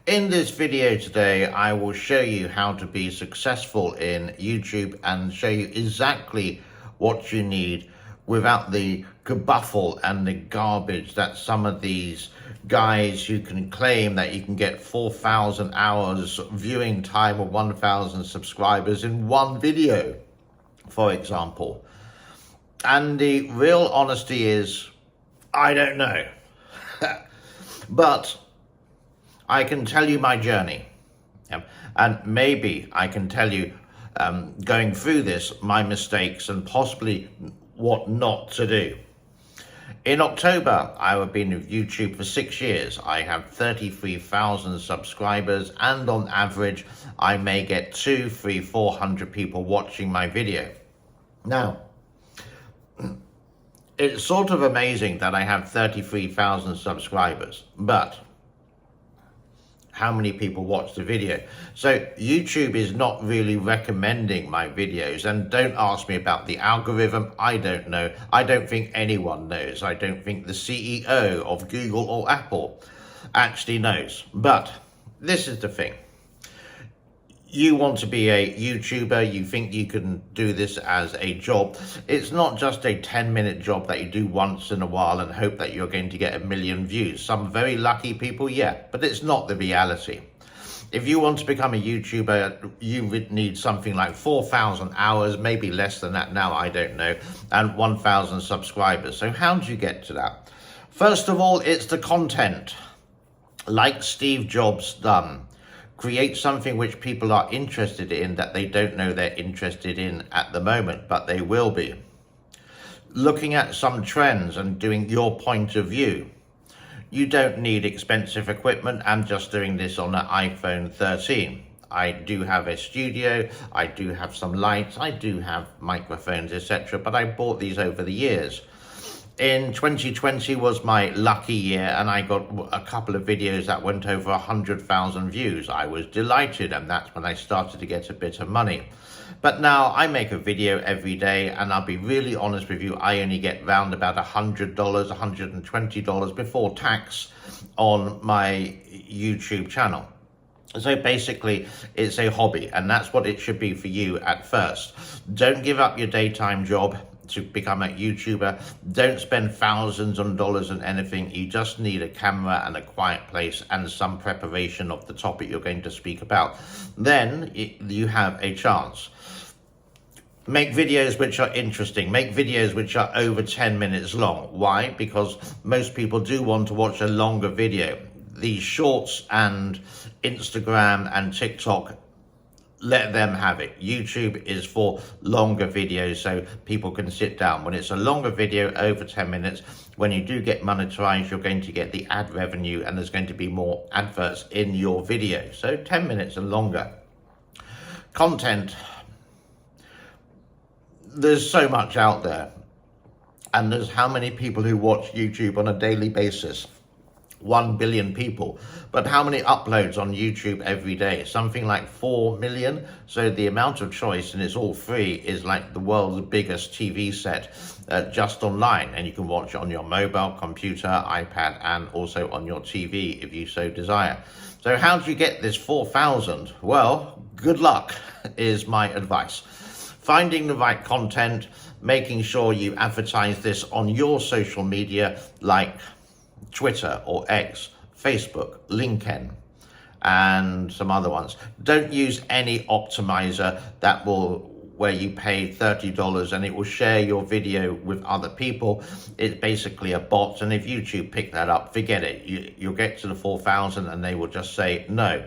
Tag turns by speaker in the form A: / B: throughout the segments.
A: In this video today, I will show you how to be successful in YouTube and show you exactly what you need without the kerbuffle and the garbage that some of these guys who can claim that you can get 4,000 hours viewing time or 1,000 subscribers in one video, for example. And the real honesty is, I don't know. But I can tell you my journey, and maybe I can tell you, going through this, my mistakes and possibly what not to do. In October, I have been with YouTube for 6 years. I have 33,000 subscribers, and on average, I may get 200, 300, 400 people watching my video. Now, it's sort of amazing that I have 33,000 subscribers, but how many people watch the video? So YouTube is not really recommending my videos, and don't ask me about the algorithm. I don't know. I don't think anyone knows. I don't think the CEO of Google or Apple actually knows. But this is the thing. You want to be a YouTuber, you think you can do this as a job. It's not just a 10-minute job that you do once in a while and hope that you're going to get 1 million views. Some very lucky people, yeah, but it's not the reality. If you want to become a YouTuber, you would need something like 4,000 hours, maybe less than that now, I don't know, and 1,000 subscribers. So how do you get to that? First of all, it's the content. Like Steve Jobs done. Create something which people are interested in that they don't know they're interested in at the moment, but they will be. Looking at some trends and doing your point of view. You don't need expensive equipment. I'm just doing this on an iPhone 13. I do have a studio, I do have some lights, I do have microphones, etc., but I bought these over the years. In 2020 was my lucky year, and I got a couple of videos that went over 100,000 views. I was delighted, and that's when I started to get a bit of money. But now I make a video every day, and I'll be really honest with you, I only get round about $100, $120 before tax on my YouTube channel. So basically, it's a hobby, and that's what it should be for you at first. Don't give up your daytime job to become a YouTuber. Don't spend thousands of dollars on anything. You just need a camera and a quiet place and some preparation of the topic you're going to speak about. Then you have a chance. Make videos which are interesting. Make videos which are over 10 minutes long. Why? Because most people do want to watch a longer video. These shorts and Instagram and TikTok, let them have it. YouTube is for longer videos so people can sit down. When it's a longer video, over 10 minutes, when you do get monetized, you're going to get the ad revenue and there's going to be more adverts in your video. So 10 minutes and longer. Content. There's so much out there. And there's how many people who watch YouTube on a daily basis? 1 billion people, but how many uploads on YouTube every day? Something like 4 million. So the amount of choice, and it's all free, is like the world's biggest TV set just online, and you can watch it on your mobile, computer, iPad, and also on your TV if you so desire. So how do you get this 4,000? Well, good luck is my advice. Finding the right content, making sure you advertise this on your social media like Twitter or X, Facebook, LinkedIn, and some other ones. Don't use any optimizer that will, where you pay $30 and it will share your video with other people. It's basically a bot, and if YouTube pick that up, forget it. You'll get to the 4,000 and they will just say no.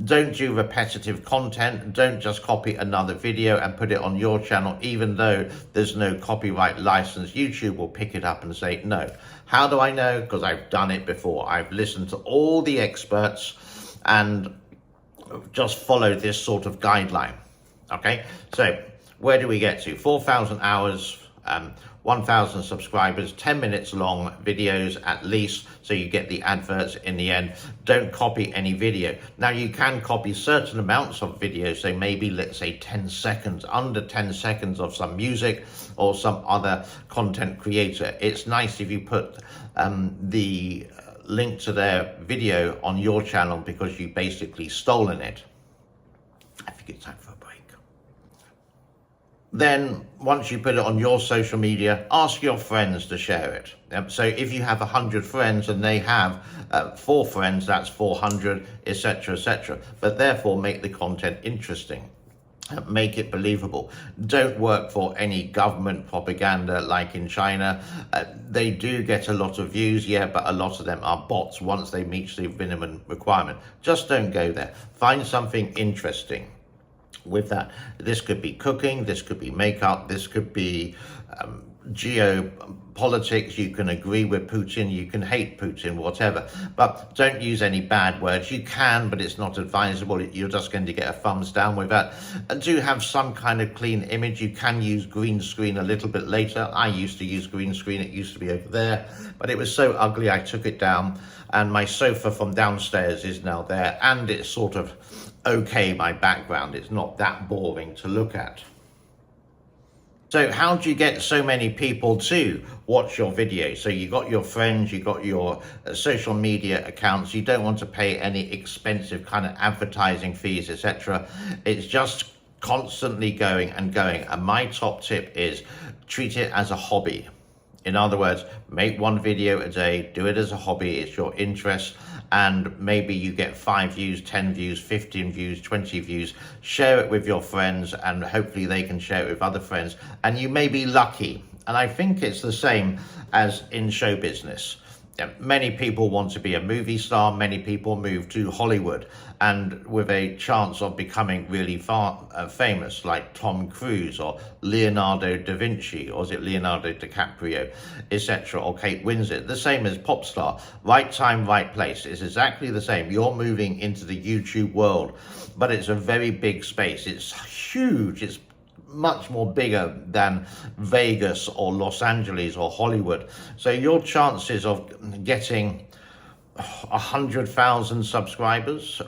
A: Don't do repetitive content. Don't just copy another video and put it on your channel, even though there's no copyright license. YouTube will pick it up and say no. How do I know? Because I've done it before. I've listened to all the experts and just follow this sort of guideline. Okay, so where do we get to? 4,000 hours, 1,000 subscribers, 10 minutes long videos at least, so you get the adverts in the end. Don't copy any video. Now you can copy certain amounts of videos, so maybe let's say 10 seconds, under 10 seconds of some music or some other content creator. It's nice if you put the link to their video on your channel because you basically stolen it. I think it's time for a break. Then once you put it on your social media, ask your friends to share it. So if you have 100 friends and they have 4 friends, that's 400, etc., etc. But therefore make the content interesting. Make it believable. Don't work for any government propaganda like in China. They do get a lot of views, yeah, but a lot of them are bots once they meet the minimum requirement. Just don't go there. Find something interesting with that. This could be cooking, this could be makeup, this could be geopolitics. You can agree with Putin, you can hate Putin, whatever, but don't use any bad words. You can, but it's not advisable. You're just going to get a thumbs down with that. And do have some kind of clean image. You can use green screen a little bit later. I used to use green screen, it used to be over there, but it was so ugly I took it down, and my sofa from downstairs is now there, and it's sort of okay, my background. It's not that boring to look at. So how do you get so many people to watch your video? So you got your friends, you got your social media accounts. You don't want to pay any expensive kind of advertising fees, etc. It's just constantly going and going. And my top tip is treat it as a hobby. In other words, make one video a day, do it as a hobby, it's your interest, and maybe you get 5 views, 10 views, 15 views, 20 views. Share it with your friends, and hopefully they can share it with other friends, and you may be lucky. And I think it's the same as in show business. Many people want to be a movie star, many people move to Hollywood, and with a chance of becoming really famous, like Tom Cruise or Leonardo da Vinci, or is it Leonardo DiCaprio, etc., or Kate Winslet. The same as pop star. Right time, right place. It's exactly the same. You're moving into the YouTube world, but it's a very big space. It's huge. It's much more bigger than Vegas or Los Angeles or Hollywood. So your chances of getting 100,000 subscribers,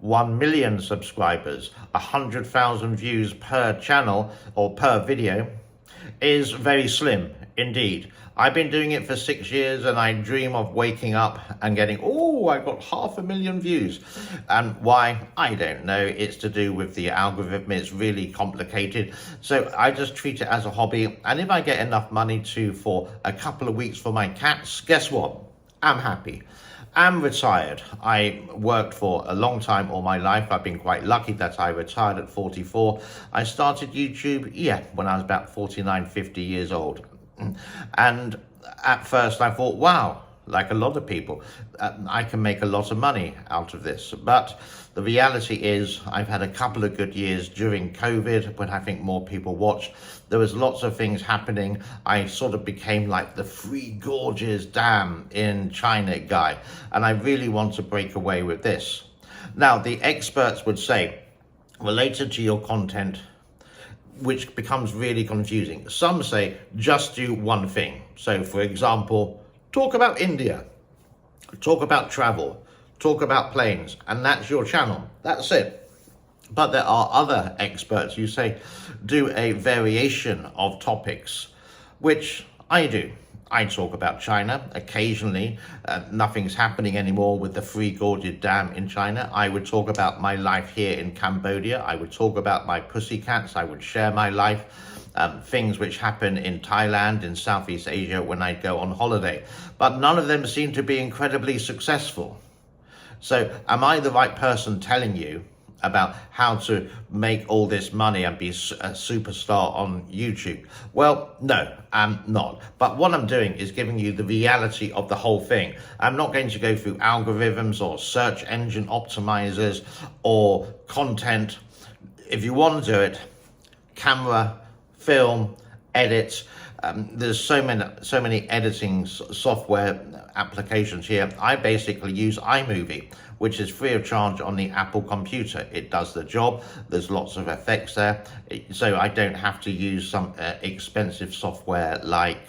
A: 1 million subscribers, 100,000 views per channel or per video is very slim indeed. I've been doing it for 6 years, and I dream of waking up and getting, oh, I got 500,000 views. And why? I don't know. It's to do with the algorithm. It's really complicated. So I just treat it as a hobby. And if I get enough money for a couple of weeks for my cats, guess what? I'm happy. I'm retired. I worked for a long time all my life. I've been quite lucky that I retired at 44. I started YouTube, when I was about 49, 50 years old. And at first I thought, wow, like a lot of people, I can make a lot of money out of this. But the reality is I've had a couple of good years during COVID when I think more people watched. There was lots of things happening. I sort of became like the Three Gorges Dam in China guy. And I really want to break away with this. Now, the experts would say, related to your content, which becomes really confusing. Some say just do one thing. So for example, talk about India, talk about travel, talk about planes, and that's your channel. That's it. But there are other experts who say do a variation of topics, which I do. I talk about China occasionally. Nothing's happening anymore with the Three Gorges Dam in China. I would talk about my life here in Cambodia. I would talk about my pussycats. I would share my life, things which happen in Thailand, in Southeast Asia when I go on holiday. But none of them seem to be incredibly successful. So am I the right person telling you about how to make all this money and be a superstar on YouTube? Well, no, I'm not. But what I'm doing is giving you the reality of the whole thing. I'm not going to go through algorithms or search engine optimizers or content. If you want to do it, camera, film, edit. There's so many editing software applications here. I basically use iMovie, which is free of charge on the Apple computer. It does the job. There's lots of effects there. So I don't have to use some expensive software like,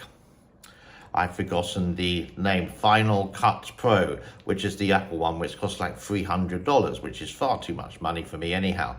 A: I've forgotten the name, Final Cut Pro, which is the Apple one, which costs like $300, which is far too much money for me anyhow.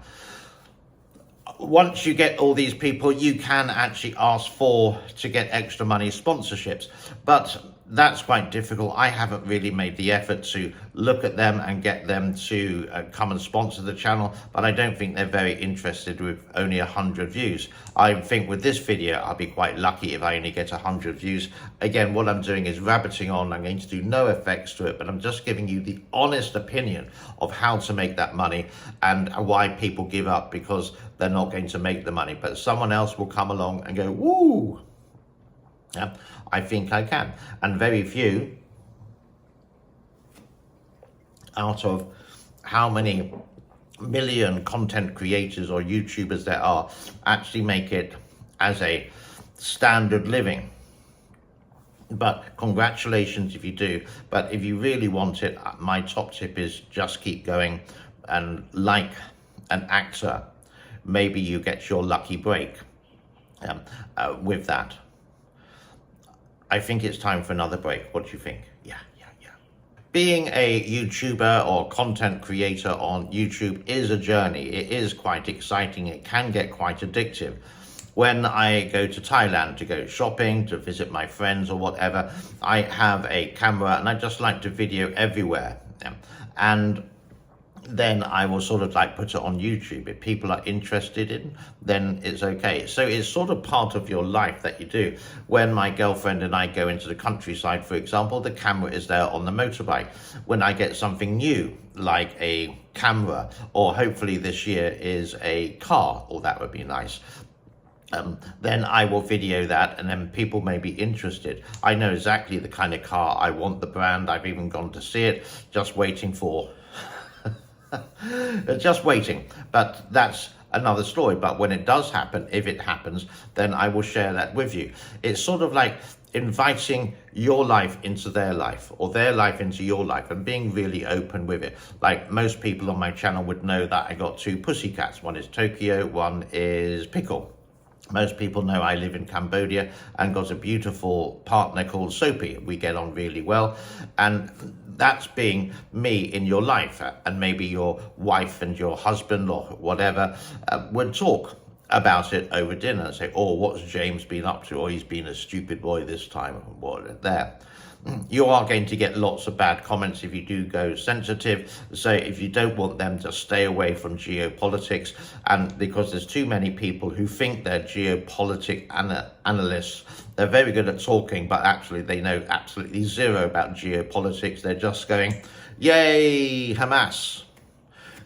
A: Once you get all these people, you can actually ask to get extra money sponsorships. But that's quite difficult. I haven't really made the effort to look at them and get them to come and sponsor the channel, but I don't think they're very interested with only 100 views. I think with this video, I'll be quite lucky if I only get 100 views. Again, what I'm doing is rabbiting on. I'm going to do no effects to it, but I'm just giving you the honest opinion of how to make that money and why people give up because they're not going to make the money. But someone else will come along and go, woo! Yeah, I think I can. And very few out of how many million content creators or YouTubers there are actually make it as a standard living. But congratulations if you do. But if you really want it, my top tip is just keep going. And like an actor, maybe you get your lucky break with that. I think it's time for another break. What do you think? Yeah. Being a YouTuber or content creator on YouTube is a journey. It is quite exciting. It can get quite addictive. When I go to Thailand to go shopping, to visit my friends or whatever, I have a camera and I just like to video everywhere. And then I will sort of like put it on YouTube. If people are interested in, then it's okay. So it's sort of part of your life that you do. When my girlfriend and I go into the countryside, for example, the camera is there on the motorbike. When I get something new, like a camera, or hopefully this year is a car, or that would be nice, then I will video that and then people may be interested. I know exactly the kind of car I want, the brand. I've even gone to see it, just waiting for just waiting. But that's another story. But when it does happen, if it happens, then I will share that with you. It's sort of like inviting your life into their life or their life into your life and being really open with it. Like most people on my channel would know that I got two pussycats. One is Tokyo, one is Pickle. Most people know I live in Cambodia and got a beautiful partner called Soapy. We get on really well. And that's being me in your life. And maybe your wife and your husband or whatever would talk about it over dinner and say, oh, what's James been up to? Or he's been a stupid boy this time. What there. You are going to get lots of bad comments if you do go sensitive. So if you don't want them, to stay away from geopolitics. And because there's too many people who think they're geopolitic analysts, they're very good at talking, but actually they know absolutely zero about geopolitics. They're just going, yay, Hamas,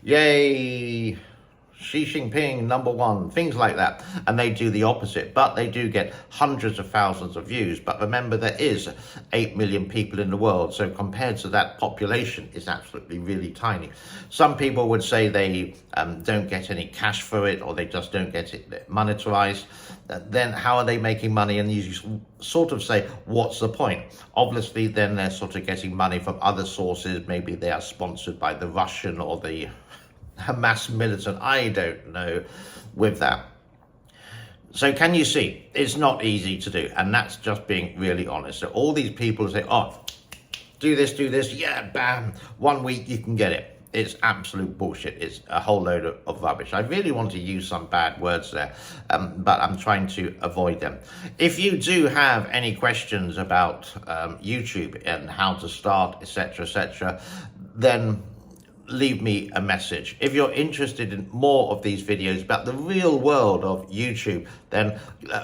A: yay, Xi Jinping, #1, things like that. And they do the opposite, but they do get hundreds of thousands of views. But remember, there is 8 million people in the world. So compared to that population, it's absolutely really tiny. Some people would say they don't get any cash for it, or they just don't get it monetized. Then how are they making money? And you sort of say, what's the point? Obviously, then they're sort of getting money from other sources. Maybe they are sponsored by the Russian or the Hamas militant, I don't know with that. So can you see, it's not easy to do, and that's just being really honest. So all these people say, oh, do this, yeah, bam, 1 week you can get it. It's absolute bullshit. It's a whole load of rubbish. I really want to use some bad words there, but I'm trying to avoid them. If you do have any questions about YouTube and how to start, etc., then leave me a message. If you're interested in more of these videos about the real world of YouTube, then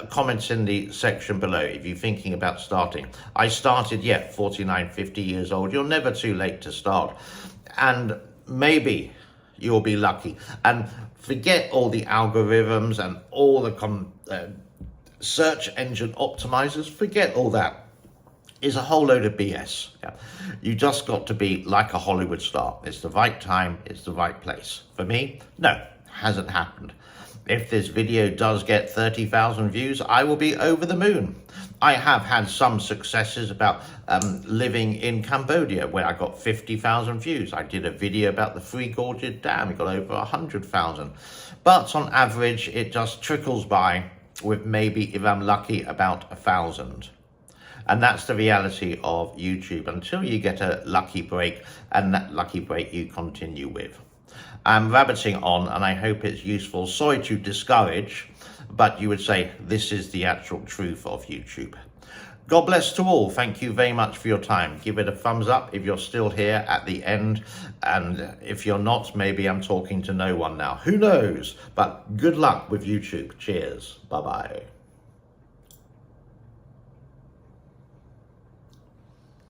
A: comment in the section below if you're thinking about starting. I started, 49, 50 years old. You're never too late to start. And maybe you'll be lucky. And forget all the algorithms and all the search engine optimizers. Forget all that. Is a whole load of BS. You just got to be like a Hollywood star. It's the right time, it's the right place. For me, no, hasn't happened. If this video does get 30,000 views, I will be over the moon. I have had some successes about living in Cambodia where I got 50,000 views. I did a video about the Three Gorges Dam, it got over 100,000. But on average, it just trickles by with maybe, if I'm lucky, about 1,000. And that's the reality of YouTube until you get a lucky break, and that lucky break you continue with. I'm rabbiting on and I hope it's useful. Sorry to discourage, but you would say this is the actual truth of YouTube. God bless to all. Thank you very much for your time. Give it a thumbs up if you're still here at the end. And if you're not, maybe I'm talking to no one now. Who knows? But good luck with YouTube. Cheers. Bye-bye.